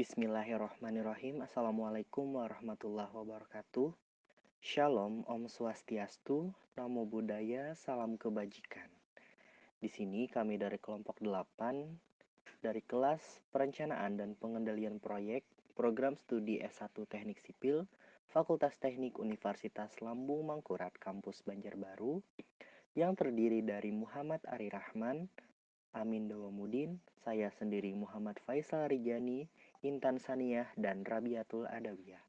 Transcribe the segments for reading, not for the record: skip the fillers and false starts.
Bismillahirrohmanirrohim. Assalamualaikum warahmatullahi wabarakatuh. Shalom, Om Swastiastu, Namo Buddhaya, Salam Kebajikan. Di sini kami dari kelompok 8 dari kelas Perencanaan dan Pengendalian Proyek Program Studi S1 Teknik Sipil Fakultas Teknik Universitas Lambung Mangkurat Kampus Banjarbaru yang terdiri dari Muhammad Ari Rahman, Amin Dawamudin, saya sendiri Muhammad Faisal Rijani, Intan Saniyah, dan Rabiatul Adawiyah.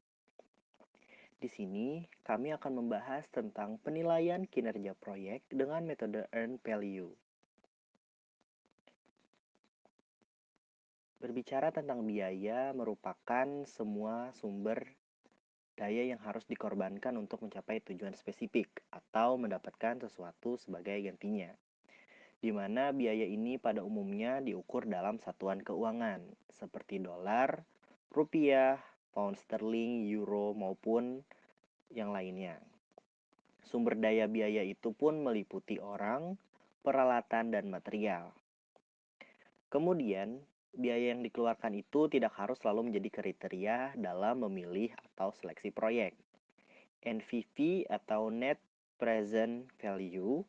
Di sini kami akan membahas tentang penilaian kinerja proyek dengan metode Earned Value. Berbicara tentang biaya merupakan semua sumber daya yang harus dikorbankan untuk mencapai tujuan spesifik atau mendapatkan sesuatu sebagai gantinya, di mana biaya ini pada umumnya diukur dalam satuan keuangan, seperti dolar, rupiah, pound sterling, euro, maupun yang lainnya. Sumber daya biaya itu pun meliputi orang, peralatan, dan material. Kemudian, biaya yang dikeluarkan itu tidak harus selalu menjadi kriteria dalam memilih atau seleksi proyek. NPV atau Net Present Value,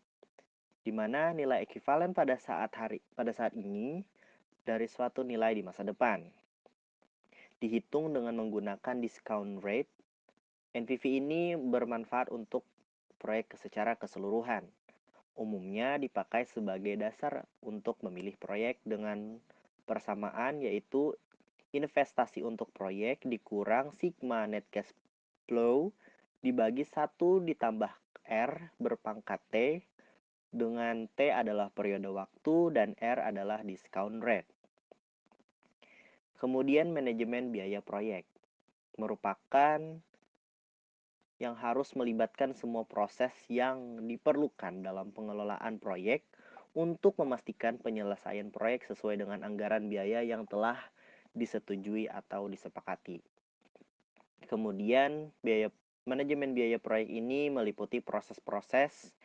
di mana nilai ekuivalen pada saat ini dari suatu nilai di masa depan. Dihitung dengan menggunakan discount rate, NPV ini bermanfaat untuk proyek secara keseluruhan. Umumnya dipakai sebagai dasar untuk memilih proyek dengan persamaan, yaitu investasi untuk proyek dikurang sigma net cash flow dibagi 1 ditambah R berpangkat T, dengan T adalah periode waktu dan R adalah discount rate. Kemudian manajemen biaya proyek merupakan yang harus melibatkan semua proses yang diperlukan dalam pengelolaan proyek untuk memastikan penyelesaian proyek sesuai dengan anggaran biaya yang telah disetujui atau disepakati. Kemudian manajemen biaya proyek ini meliputi proses-proses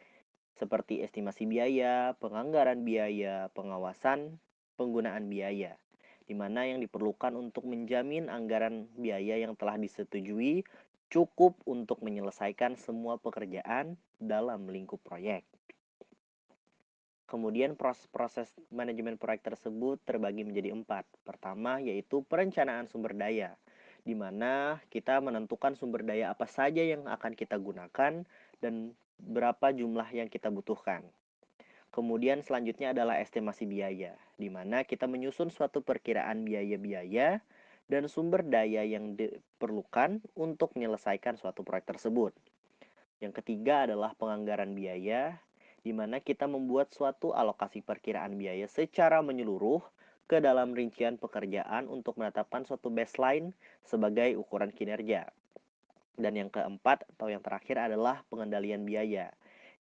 seperti estimasi biaya, penganggaran biaya, pengawasan, penggunaan biaya, di mana yang diperlukan untuk menjamin anggaran biaya yang telah disetujui cukup untuk menyelesaikan semua pekerjaan dalam lingkup proyek. Kemudian proses manajemen proyek tersebut terbagi menjadi 4. Pertama yaitu perencanaan sumber daya, di mana kita menentukan sumber daya apa saja yang akan kita gunakan dan berapa jumlah yang kita butuhkan. Kemudian selanjutnya adalah estimasi biaya, di mana kita menyusun suatu perkiraan biaya-biaya dan sumber daya yang diperlukan untuk menyelesaikan suatu proyek tersebut. Yang ketiga adalah penganggaran biaya, di mana kita membuat suatu alokasi perkiraan biaya secara menyeluruh ke dalam rincian pekerjaan untuk menetapkan suatu baseline sebagai ukuran kinerja. Dan yang keempat atau yang terakhir adalah pengendalian biaya,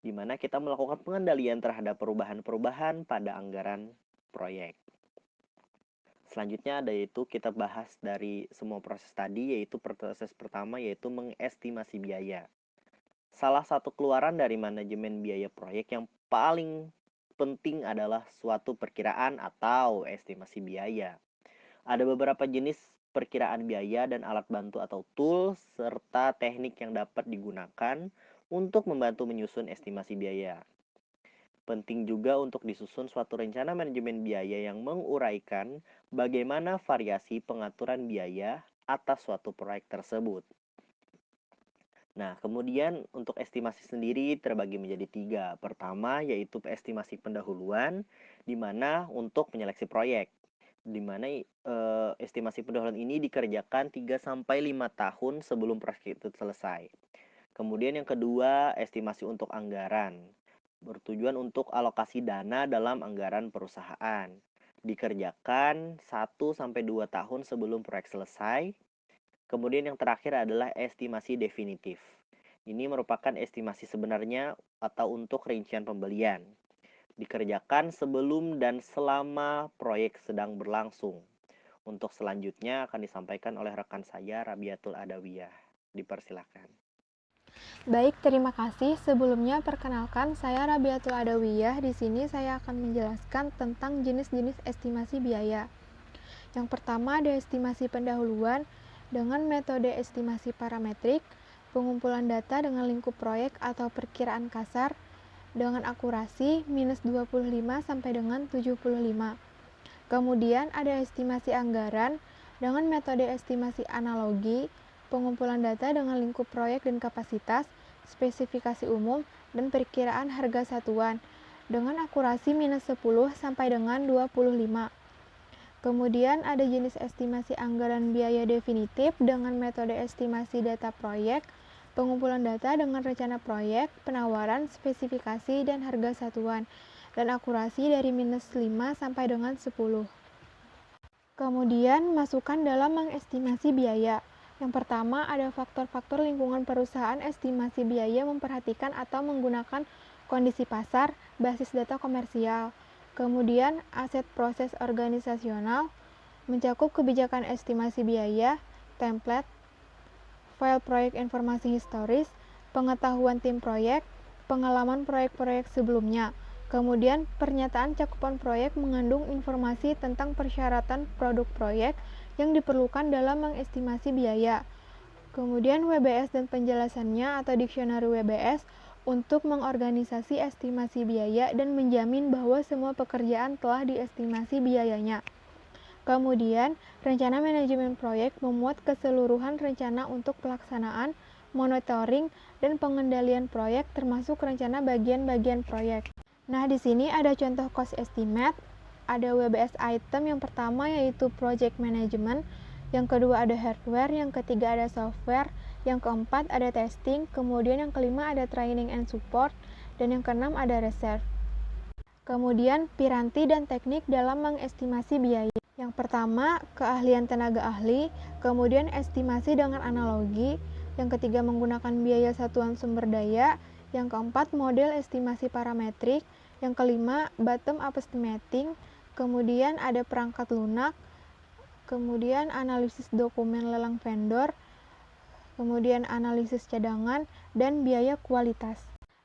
di mana kita melakukan pengendalian terhadap perubahan-perubahan pada anggaran proyek. Selanjutnya yaitu kita bahas dari semua proses tadi, yaitu proses pertama yaitu mengestimasi biaya. Salah satu keluaran dari manajemen biaya proyek yang paling penting adalah suatu perkiraan atau estimasi biaya. Ada beberapa jenis perkiraan biaya dan alat bantu atau tools serta teknik yang dapat digunakan untuk membantu menyusun estimasi biaya. Penting juga untuk disusun suatu rencana manajemen biaya yang menguraikan bagaimana variasi pengaturan biaya atas suatu proyek tersebut. Nah, kemudian untuk estimasi sendiri terbagi menjadi 3. Pertama yaitu estimasi pendahuluan, di mana untuk menyeleksi proyek, di mana estimasi pendahuluan ini dikerjakan 3-5 tahun sebelum proyek itu selesai. Kemudian yang kedua, estimasi untuk anggaran, bertujuan untuk alokasi dana dalam anggaran perusahaan, dikerjakan 1-2 tahun sebelum proyek selesai. Kemudian yang terakhir adalah estimasi definitif. Ini merupakan estimasi sebenarnya atau untuk rincian pembelian, dikerjakan sebelum dan selama proyek sedang berlangsung. Untuk selanjutnya akan disampaikan oleh rekan saya Rabiatul Adawiyah. Dipersilakan. Baik, terima kasih. Sebelumnya perkenalkan saya Rabiatul Adawiyah. Di sini saya akan menjelaskan tentang jenis-jenis estimasi biaya. Yang pertama ada estimasi pendahuluan dengan metode estimasi parametrik, pengumpulan data dengan lingkup proyek atau perkiraan kasar dengan akurasi minus 25 sampai dengan 75. Kemudian ada estimasi anggaran dengan metode estimasi analogi, pengumpulan data dengan lingkup proyek dan kapasitas, spesifikasi umum, dan perkiraan harga satuan dengan akurasi minus 10 sampai dengan 25. Kemudian ada jenis estimasi anggaran biaya definitif dengan metode estimasi data proyek, pengumpulan data dengan rencana proyek, penawaran, spesifikasi, dan harga satuan, dan akurasi dari minus 5 sampai dengan 10. Kemudian, masukan dalam mengestimasi biaya. Yang pertama, ada faktor-faktor lingkungan perusahaan. Estimasi biaya memperhatikan atau menggunakan kondisi pasar, basis data komersial. Kemudian, aset proses organisasional, mencakup kebijakan estimasi biaya, template, file proyek informasi historis, pengetahuan tim proyek, pengalaman proyek-proyek sebelumnya. Kemudian, pernyataan cakupan proyek mengandung informasi tentang persyaratan produk proyek yang diperlukan dalam mengestimasi biaya. Kemudian, WBS dan penjelasannya atau dictionary WBS untuk mengorganisasi estimasi biaya dan menjamin bahwa semua pekerjaan telah diestimasi biayanya. Kemudian, rencana manajemen proyek memuat keseluruhan rencana untuk pelaksanaan, monitoring, dan pengendalian proyek termasuk rencana bagian-bagian proyek. Nah, di sini ada contoh cost estimate, ada WBS item yang pertama yaitu project management, yang kedua ada hardware, yang ketiga ada software, yang keempat ada testing, kemudian yang kelima ada training and support, dan yang keenam ada reserve. Kemudian, piranti dan teknik dalam mengestimasi biaya. Yang pertama, keahlian tenaga ahli, kemudian estimasi dengan analogi, yang ketiga menggunakan biaya satuan sumber daya, yang keempat model estimasi parametrik, yang kelima bottom up estimating, kemudian ada perangkat lunak, kemudian analisis dokumen lelang vendor, kemudian analisis cadangan, dan biaya kualitas.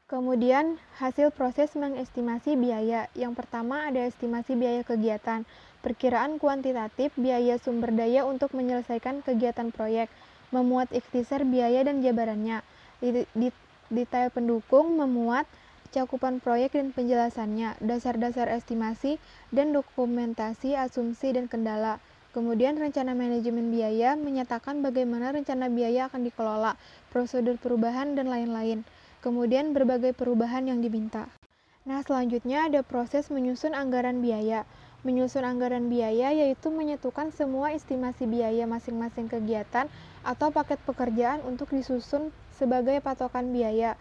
Kemudian, hasil proses mengestimasi biaya. Yang pertama ada estimasi biaya kegiatan, perkiraan kuantitatif biaya sumber daya untuk menyelesaikan kegiatan proyek, memuat ikhtisar biaya dan jabarannya. Detail pendukung memuat cakupan proyek dan penjelasannya, dasar-dasar estimasi, dan dokumentasi asumsi dan kendala. Kemudian rencana manajemen biaya menyatakan bagaimana rencana biaya akan dikelola, prosedur perubahan, dan lain-lain. Kemudian berbagai perubahan yang diminta. Nah, selanjutnya ada proses menyusun anggaran biaya. Menyusun anggaran biaya yaitu menyatukan semua estimasi biaya masing-masing kegiatan atau paket pekerjaan untuk disusun sebagai patokan biaya.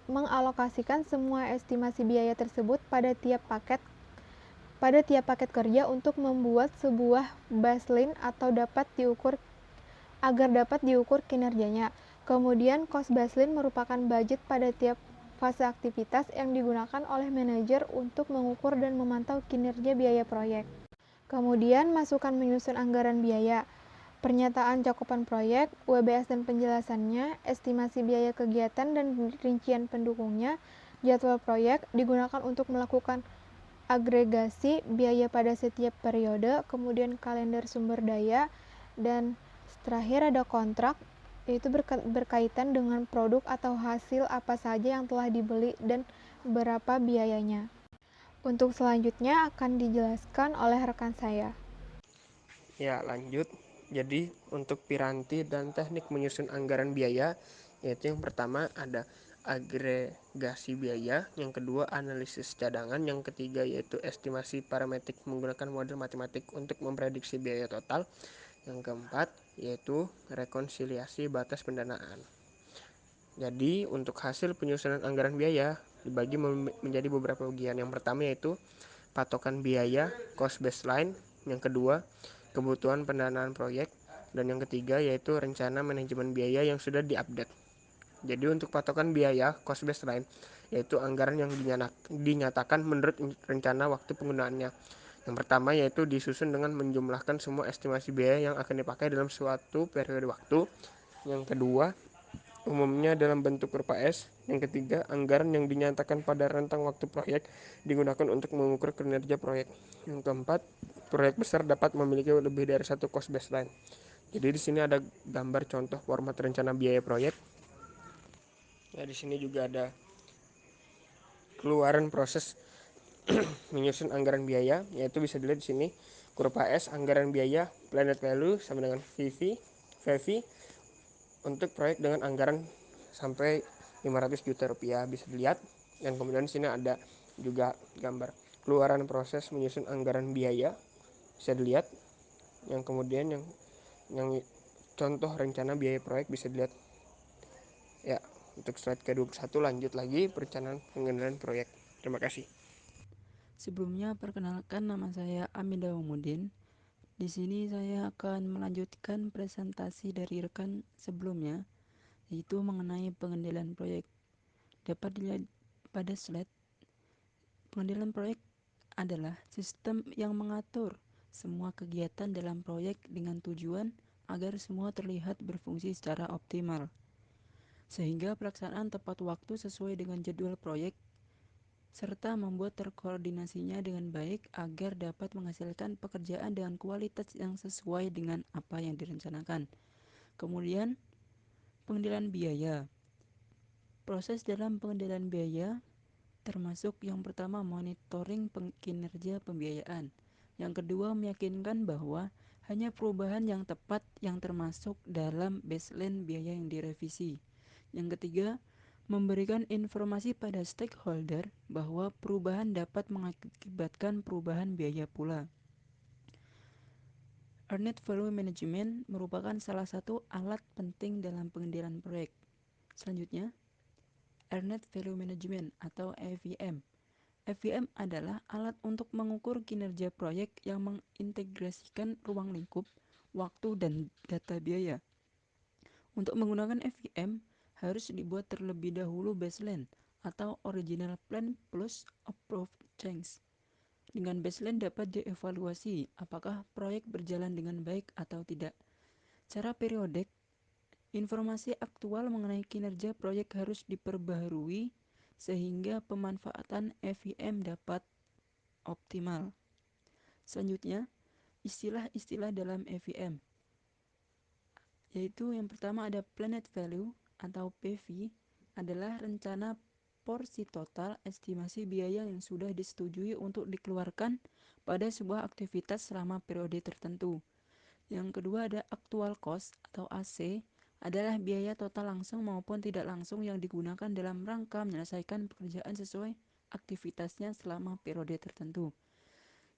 Mengalokasikan semua estimasi biaya tersebut pada tiap paket kerja untuk membuat sebuah baseline atau agar dapat diukur kinerjanya. Kemudian, cost baseline merupakan budget pada tiap fase aktivitas yang digunakan oleh manajer untuk mengukur dan memantau kinerja biaya proyek. Kemudian, masukan menyusun anggaran biaya. Pernyataan cakupan proyek, WBS dan penjelasannya, estimasi biaya kegiatan dan rincian pendukungnya, jadwal proyek digunakan untuk melakukan agregasi biaya pada setiap periode, kemudian kalender sumber daya, dan terakhir ada kontrak, yaitu berkaitan dengan produk atau hasil apa saja yang telah dibeli dan berapa biayanya. Untuk selanjutnya akan dijelaskan oleh rekan saya. Ya, lanjut. Jadi, untuk piranti dan teknik menyusun anggaran biaya, yaitu yang pertama ada agregasi biaya, yang kedua analisis cadangan, yang ketiga yaitu estimasi parametrik menggunakan model matematik untuk memprediksi biaya total, yang keempat yaitu rekonsiliasi batas pendanaan. Jadi, untuk hasil penyusunan anggaran biaya dibagi menjadi beberapa bagian. Yang pertama yaitu patokan biaya cost baseline, yang kedua kebutuhan pendanaan proyek, dan yang ketiga yaitu rencana manajemen biaya yang sudah diupdate. Jadi untuk patokan biaya cost baseline yaitu anggaran yang dinyatakan menurut rencana waktu penggunaannya. Yang pertama yaitu disusun dengan menjumlahkan semua estimasi biaya yang akan dipakai dalam suatu periode waktu. Yang kedua umumnya dalam bentuk kurva S. Yang ketiga, anggaran yang dinyatakan pada rentang waktu proyek digunakan untuk mengukur kinerja proyek. Yang keempat, proyek besar dapat memiliki lebih dari satu cost baseline. Jadi di sini ada gambar contoh format rencana biaya proyek. Ya, di sini juga ada keluaran proses menyusun anggaran biaya, yaitu bisa dilihat di sini kurva S anggaran biaya planned value sama dengan VV untuk proyek dengan anggaran sampai 500 juta rupiah bisa dilihat. Dan kemudian di sini ada juga gambar keluaran proses menyusun anggaran biaya bisa dilihat. Yang kemudian yang contoh rencana biaya proyek bisa dilihat. Ya, untuk slide ke-21 lanjut lagi perencanaan pengendalian proyek. Terima kasih. Sebelumnya perkenalkan, nama saya Aminda Umudin. Di sini saya akan melanjutkan presentasi dari rekan sebelumnya, yaitu mengenai pengendalian proyek. Dapat dilihat pada slide, pengendalian proyek adalah sistem yang mengatur semua kegiatan dalam proyek dengan tujuan agar semua terlihat berfungsi secara optimal, sehingga pelaksanaan tepat waktu sesuai dengan jadwal proyek serta membuat terkoordinasinya dengan baik agar dapat menghasilkan pekerjaan dengan kualitas yang sesuai dengan apa yang direncanakan. Kemudian, pengendalian biaya. Proses dalam pengendalian biaya termasuk yang pertama monitoring kinerja pembiayaan. Yang kedua, meyakinkan bahwa hanya perubahan yang tepat yang termasuk dalam baseline biaya yang direvisi. Yang ketiga, memberikan informasi pada stakeholder bahwa perubahan dapat mengakibatkan perubahan biaya pula. Earned Value Management merupakan salah satu alat penting dalam pengendalian proyek. Selanjutnya, Earned Value Management atau EVM. EVM adalah alat untuk mengukur kinerja proyek yang mengintegrasikan ruang lingkup, waktu, dan data biaya. Untuk menggunakan EVM, harus dibuat terlebih dahulu baseline atau original plan plus approved change. Dengan baseline dapat dievaluasi apakah proyek berjalan dengan baik atau tidak. Secara periodik, informasi aktual mengenai kinerja proyek harus diperbaharui sehingga pemanfaatan EVM dapat optimal. Selanjutnya, istilah-istilah dalam EVM, yaitu yang pertama ada planned value atau PV, adalah rencana porsi total estimasi biaya yang sudah disetujui untuk dikeluarkan pada sebuah aktivitas selama periode tertentu. Yang kedua ada actual cost atau AC, adalah biaya total langsung maupun tidak langsung yang digunakan dalam rangka menyelesaikan pekerjaan sesuai aktivitasnya selama periode tertentu.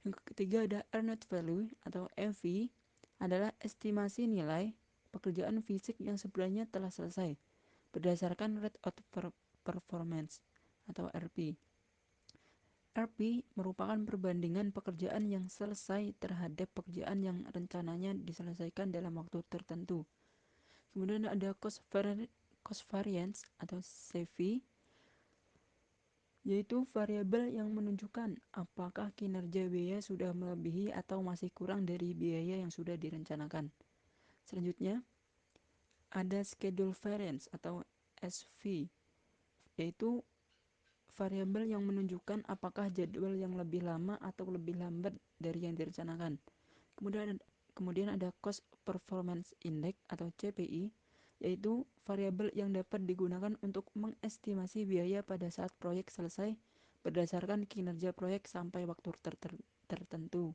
Yang ketiga ada earned value atau EV, adalah estimasi nilai pekerjaan fisik yang sebenarnya telah selesai berdasarkan rate of performance atau RP. RP merupakan perbandingan pekerjaan yang selesai terhadap pekerjaan yang rencananya diselesaikan dalam waktu tertentu. Kemudian ada cost variance atau CV, yaitu variabel yang menunjukkan apakah kinerja biaya sudah melebihi atau masih kurang dari biaya yang sudah direncanakan. Selanjutnya, ada schedule variance atau SV, yaitu variabel yang menunjukkan apakah jadwal yang lebih lama atau lebih lambat dari yang direncanakan. Kemudian ada Cost Performance Index atau CPI, yaitu variabel yang dapat digunakan untuk mengestimasi biaya pada saat proyek selesai berdasarkan kinerja proyek sampai waktu tertentu.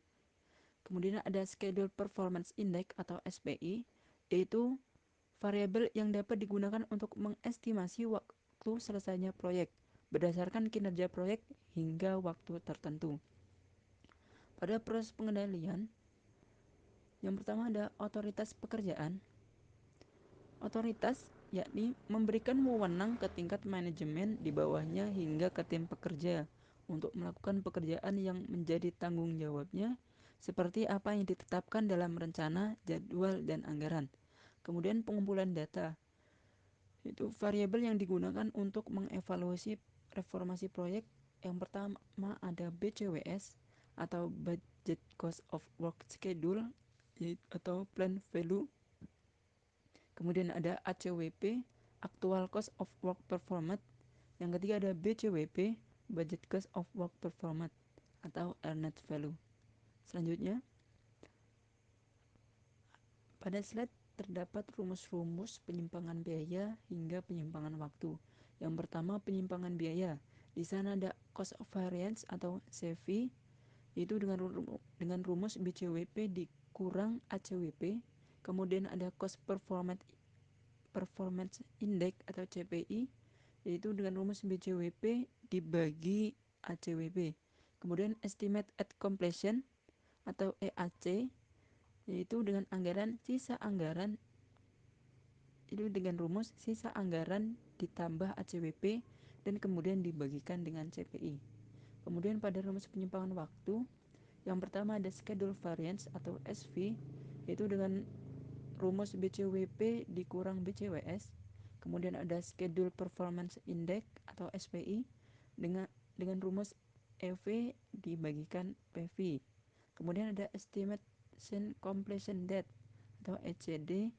Kemudian ada Schedule Performance Index atau SPI, yaitu variabel yang dapat digunakan untuk mengestimasi waktu selesainya proyek berdasarkan kinerja proyek hingga waktu tertentu. Pada proses pengendalian, yang pertama ada otoritas pekerjaan. Otoritas yakni memberikan wewenang ke tingkat manajemen di bawahnya hingga ke tim pekerja untuk melakukan pekerjaan yang menjadi tanggung jawabnya seperti apa yang ditetapkan dalam rencana, jadwal, dan anggaran. Kemudian pengumpulan data, itu variabel yang digunakan untuk mengevaluasi reformasi proyek. Yang pertama ada BCWS atau Budget Cost of Work Schedule atau Plan Value. Kemudian ada ACWP actual cost of work performed. Yang ketiga ada BCWP, budget cost of work performed atau earned value. Selanjutnya, pada slide terdapat rumus-rumus penyimpangan biaya hingga penyimpangan waktu. Yang pertama, penyimpangan biaya. Di sana ada cost of variance atau CV, yaitu dengan rumus BCWP dikurang ACWP. Kemudian ada cost performance index atau CPI, yaitu dengan rumus BCWP dibagi ACWP. Kemudian estimate at completion atau EAC, yaitu dengan sisa anggaran itu dengan rumus sisa anggaran ditambah ACWP dan kemudian dibagikan dengan CPI. Kemudian pada rumus penyimpangan waktu, yang pertama ada schedule variance atau SV, yaitu dengan rumus BCWP dikurang BCWS. Kemudian ada schedule performance index atau SPI dengan rumus EV dibagikan PV. Kemudian ada estimation completion date atau ECD,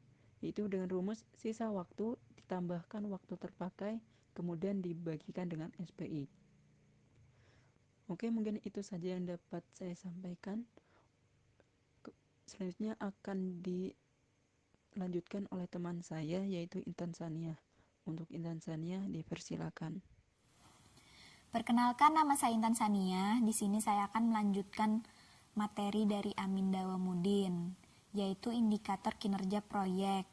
yaitu dengan rumus sisa waktu ditambahkan waktu terpakai kemudian dibagikan dengan SPI. Oke, mungkin itu saja yang dapat saya sampaikan. Selanjutnya akan dilanjutkan oleh teman saya, yaitu Intan Sania. Untuk Intan Sania dipersilakan. Perkenalkan, nama saya Intan Sania. Di sini saya akan melanjutkan materi dari Amin Dawamudin, yaitu indikator kinerja proyek.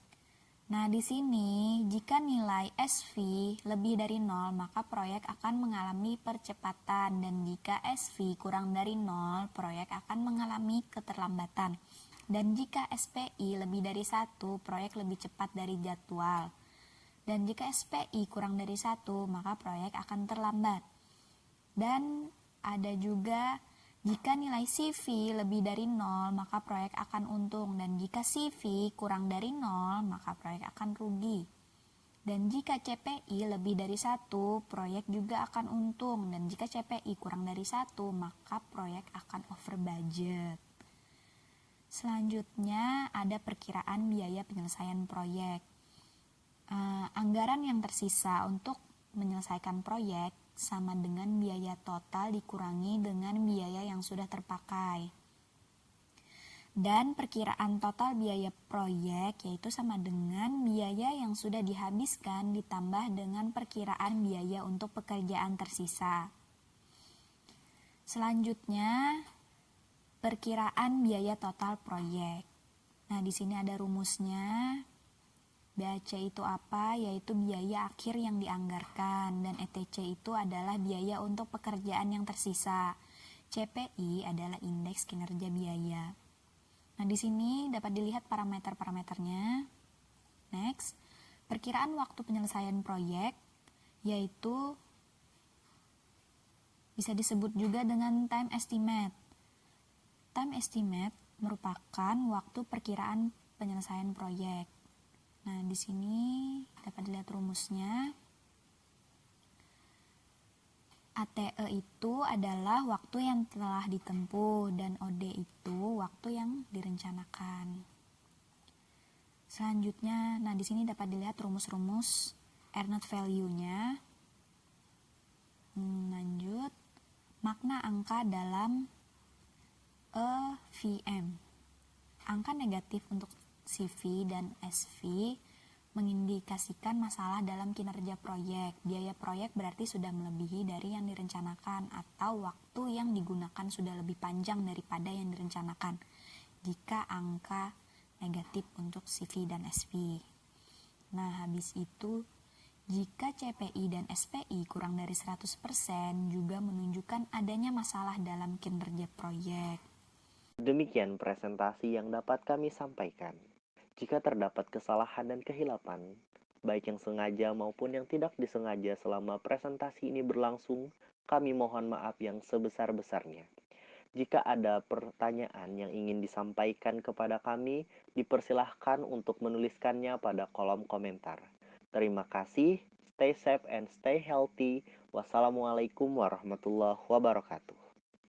Nah, di sini jika nilai SV lebih dari 0, maka proyek akan mengalami percepatan, dan jika SV kurang dari 0, proyek akan mengalami keterlambatan. Dan jika SPI lebih dari 1, proyek lebih cepat dari jadwal. Dan jika SPI kurang dari 1, maka proyek akan terlambat. Dan ada juga jika nilai CV lebih dari 0, maka proyek akan untung, dan jika CV kurang dari 0, maka proyek akan rugi. Dan jika CPI lebih dari 1, proyek juga akan untung, dan jika CPI kurang dari 1, maka proyek akan over budget. Selanjutnya ada perkiraan biaya penyelesaian proyek. Anggaran yang tersisa untuk menyelesaikan proyek sama dengan biaya total dikurangi dengan biaya yang sudah terpakai. Dan perkiraan total biaya proyek yaitu sama dengan biaya yang sudah dihabiskan ditambah dengan perkiraan biaya untuk pekerjaan tersisa. Selanjutnya, perkiraan biaya total proyek. Nah, di sini ada rumusnya. BAC itu apa? Yaitu biaya akhir yang dianggarkan, dan ETC itu adalah biaya untuk pekerjaan yang tersisa. CPI adalah indeks kinerja biaya. Nah, di sini dapat dilihat parameter-parameternya. Next, perkiraan waktu penyelesaian proyek, yaitu bisa disebut juga dengan time estimate. Time estimate merupakan waktu perkiraan penyelesaian proyek. Nah, di sini dapat dilihat rumusnya. ATE itu adalah waktu yang telah ditempuh, dan OD itu waktu yang direncanakan. Selanjutnya, nah di sini dapat dilihat rumus-rumus earned value-nya. Lanjut, makna angka dalam EVM. Angka negatif untuk CV dan SV mengindikasikan masalah dalam kinerja proyek. Biaya proyek berarti sudah melebihi dari yang direncanakan, atau waktu yang digunakan sudah lebih panjang daripada yang direncanakan jika angka negatif untuk CV dan SV. Nah, habis itu jika CPI dan SPI kurang dari 100% juga menunjukkan adanya masalah dalam kinerja proyek. Demikian presentasi yang dapat kami sampaikan. Jika terdapat kesalahan dan kehilapan, baik yang sengaja maupun yang tidak disengaja selama presentasi ini berlangsung, kami mohon maaf yang sebesar-besarnya. Jika ada pertanyaan yang ingin disampaikan kepada kami, dipersilahkan untuk menuliskannya pada kolom komentar. Terima kasih, stay safe and stay healthy. Wassalamualaikum warahmatullahi wabarakatuh.